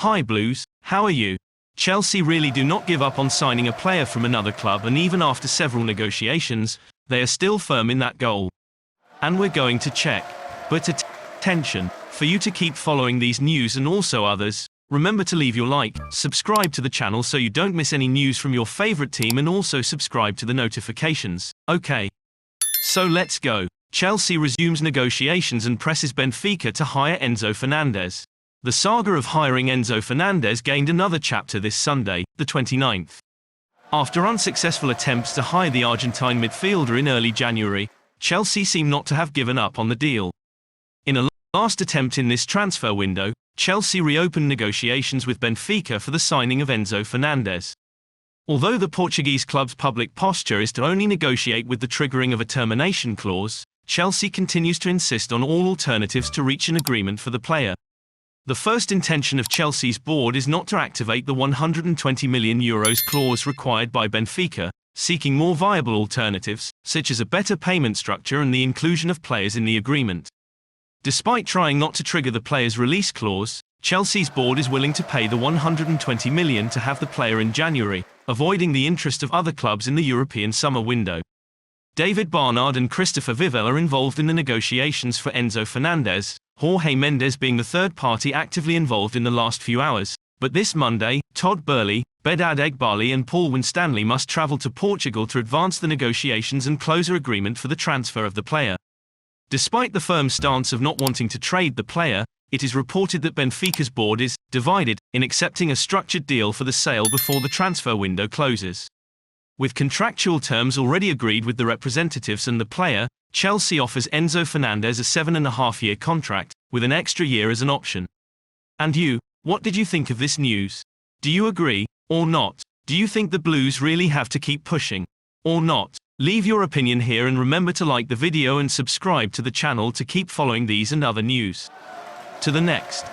Hi Blues, how are you? Chelsea really do not give up on signing a player from another club, and even after several negotiations, they are still firm in that goal. And we're going to check. But attention, for you to keep following these news and also others, remember to leave your like, subscribe to the channel so you don't miss any news from your favorite team, and also subscribe to the notifications. Okay. So let's go. Chelsea resumes negotiations and presses Benfica to hire Enzo Fernandez. The saga of hiring Enzo Fernandez gained another chapter this Sunday, the 29th. After unsuccessful attempts to hire the Argentine midfielder in early January, Chelsea seem not to have given up on the deal. In a last attempt in this transfer window, Chelsea reopened negotiations with Benfica for the signing of Enzo Fernandez. Although the Portuguese club's public posture is to only negotiate with the triggering of a termination clause, Chelsea continues to insist on all alternatives to reach an agreement for the player. The first intention of Chelsea's board is not to activate the €120 million clause required by Benfica, seeking more viable alternatives, such as a better payment structure and the inclusion of players in the agreement. Despite trying not to trigger the player's release clause, Chelsea's board is willing to pay the €120 million to have the player in January, avoiding the interest of other clubs in the European summer window. David Barnard and Christopher Vivell are involved in the negotiations for Enzo Fernandez, Jorge Mendes being the third party actively involved in the last few hours. But this Monday, Todd Burley, Bedad Egbali and Paul Winstanley must travel to Portugal to advance the negotiations and close an agreement for the transfer of the player. Despite the firm stance of not wanting to trade the player, it is reported that Benfica's board is divided in accepting a structured deal for the sale before the transfer window closes. With contractual terms already agreed with the representatives and the player, Chelsea offers Enzo Fernandez a 7.5-year contract, with an extra year as an option. And you, what did you think of this news? Do you agree, or not? Do you think the Blues really have to keep pushing, or not? Leave your opinion here and remember to like the video and subscribe to the channel to keep following these and other news. To the next.